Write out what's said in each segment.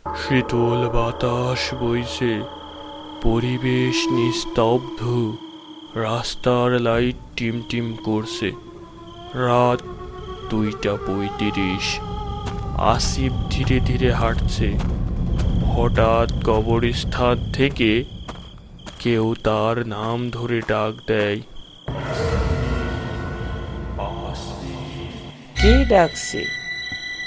শীতল বাতাস বইছে, পরিবেশ নিস্তব্ধ, রাস্তার লাইট টিমটিম করছে। রাত 2:35। আসিফ ধীরে ধীরে হাঁটছে। হঠাৎ কবরস্থান থেকে কেউ তার নাম ধরে ডাক দেয়। কে ডাকছে?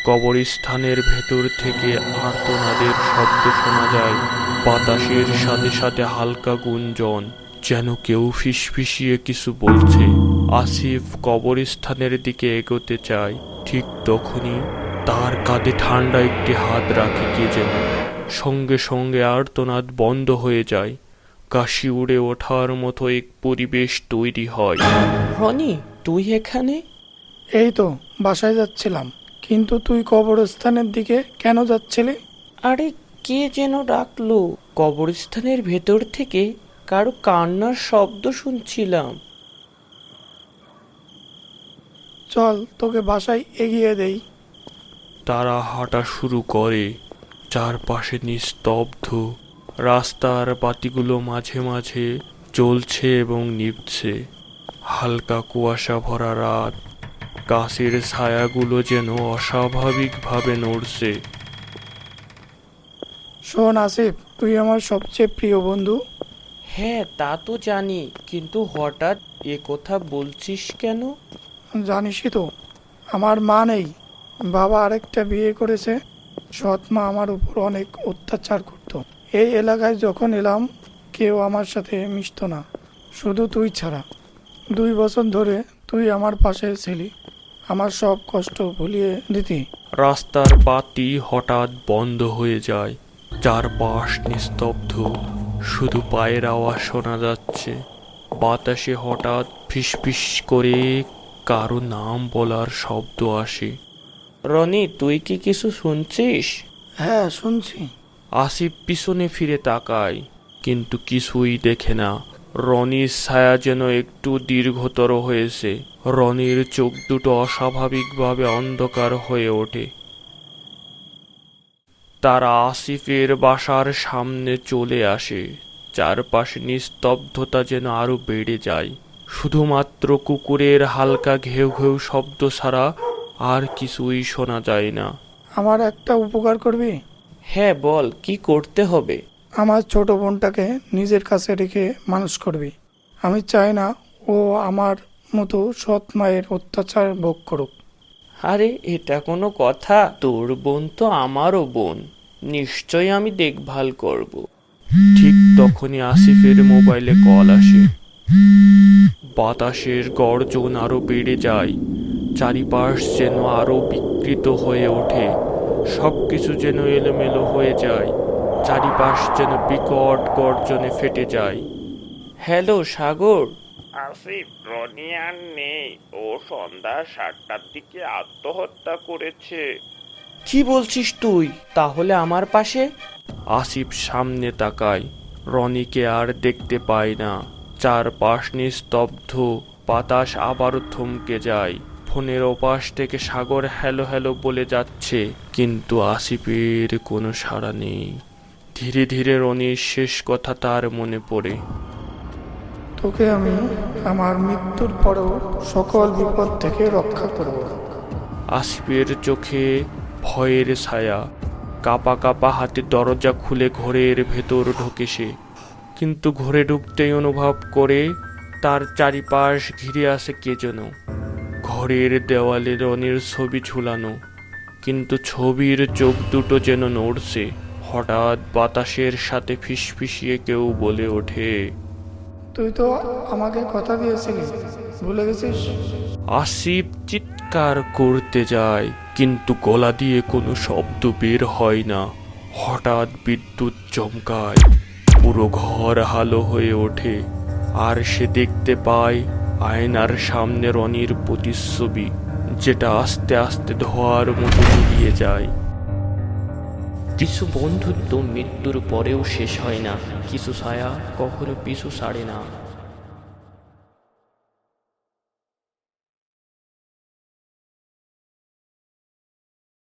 কবরস্থানের ভেতর থেকে আর্তনাদের শব্দ শোনা যায়। বাতাসের সাথে সাথে হালকা গুঞ্জন, যেন কেউ ফিসফিসিয়ে কিছু বলছে। আসিফ কবরস্থানের দিকে এগোতে চায়। ঠিক তখনই তার কাঁধে ঠান্ডা একটি হাত রাখে কে যেন। সঙ্গে সঙ্গে আর্তনাদ বন্ধ হয়ে যায়। কাশি উড়ে ওঠার মতো এক পরিবেশ তৈরি হয়। রনি, তুই এখানে? এই তো বাসায় যাচ্ছিলাম, কিন্তু তুই কবরস্থানের দিকে কেন যাচ্ছিলি? আরে, কে যেন ডাকলো। কবরস্থানের ভেতর থেকে কারো কান্নার শব্দ শুনছিলাম। চল তোকে বাসায় এগিয়ে দেই। তারা হাঁটা শুরু করে। চারপাশে নিস্তব্ধ। রাস্তার বাতিগুলো মাঝে মাঝে জ্বলছে এবং নিভছে। হালকা কুয়াশা ভরা রাত। গাছের ছায়াগুলো যেন অস্বাভাবিকভাবে নড়ছে। শোন আসিফ, তুই আমার সবচেয়ে প্রিয় বন্ধু। হ্যাঁ, তা তো জানি, কিন্তু হঠাৎ এ কথা বলছিস কেন? জানিসই তো, আমার মা নেই। বাবা আরেকটা বিয়ে করেছে। সৎ মা আমার উপর অনেক অত্যাচার করতো। এই এলাকায় যখন এলাম, কেউ আমার সাথে মিশতো না, শুধু তুই ছাড়া। 2 বছর ধরে তুই আমার পাশে ছিলি, আমার সব কষ্ট ভুলিয়ে দিতি। রাস্তার বাতি হঠাৎ বন্ধ হয়ে যায়। চারপাশ নিস্তব্ধ, শুধু পায়ের আওয়াজ শোনা যাচ্ছে। বাতাসে হঠাৎ ফিসফিস করে কারো নাম বলার শব্দ আসে। রনি, তুই কি কিছু শুনছিস? হ্যাঁ, শুনছি। আসিফ পিছনে ফিরে তাকায়, কিন্তু কিছুই দেখে না। রনির ছায়া যেন একটু দীর্ঘতর হয়েছে। রনির চোখ দুটো অস্বাভাবিকভাবে অন্ধকার হয়ে ওঠে। তারা আসিফের বাসার সামনে চলে আসে। চারপাশে নিস্তব্ধতা যেন আরো বেড়ে যায়। শুধুমাত্র কুকুরের হালকা ঘেউ ঘেউ শব্দ ছাড়া আর কিছুই শোনা যায় না। আমার একটা উপকার করবি? হ্যাঁ, বল, কি করতে হবে? আমার ছোট বোনটাকে নিজের কাছে রেখে মানুষ করবি। আমি চাই না ও আমার মতো সৎ মায়ের অত্যাচার ভোগ করুক। আরে, এটা কোনো কথা? তোর বোন তো আমারও বোন, নিশ্চয়ই আমি দেখভাল করব। ঠিক তখনই আসিফের মোবাইলে কল আসে। বাতাসের গর্জন আরো বেড়ে যায়। চারিপাশ যেন আরো বিকৃত হয়ে ওঠে। সবকিছু যেন এলোমেলো হয়ে যায়। চারিপাশ যেন বিকট গর্জনে ফেটে যায়। হ্যালো সাগর। আসিফ, রনি আর নেই। ও সন্ধ্যা 7টার দিকে আত্মহত্যা করেছে। কি বলছিস তুই? তাহলে আমার পাশে? আসিফ সামনে তাকায়। রনিকে আর দেখতে পায় না। চারপাশ নিস্তব্ধ। বাতাস আবারও থমকে যায়। ফোনের ওপাশ থেকে সাগর হ্যালো হ্যালো বলে যাচ্ছে, কিন্তু আসিফের কোনো সাড়া নেই। ধীরে ধীরে রনির শেষ কথা তার মনে পড়ে। তোকে আমি আমার মৃত্যুর পরেও সকল বিপদ থেকে রক্ষা করব। আসিফের চোখে ভয়ের ছায়া। কাঁপা কাঁপা হাতে দরজা খুলে ঘরের ভেতর ঢোকে সে। কিন্তু ঘরে ঢুকতেই অনুভব করে তার চারিপাশ ঘিরে আসে কে যেন। ঘরের দেওয়ালে রনির ছবি ঝুলানো, কিন্তু ছবির চোখ দুটো যেন নড়ছে। হঠাৎ বাতাসের সাথে ফিসফিসিয়ে কেউ বলে ওঠে, তুই তো আমাকে কথা দিয়েছিলি, ভুলে গেছিস? আসিফ চিৎকার করতে যায়, কিন্তু গলা দিয়ে কোনো শব্দ বের হয় না। হঠাৎ বিদ্যুৎ চমকায়। পুরো ঘর আলো হয়ে ওঠে। আর সে দেখতে পায় আয়নার সামনে রনির প্রতিচ্ছবি, যেটা আস্তে আস্তে ধোঁয়ার মতো মিলিয়ে যায়। কিছু বন্ধুত্ব মৃত্যুর পরেও শেষ হয় না, কিছু ছায়া কখনো পিছু ছাড়ে না।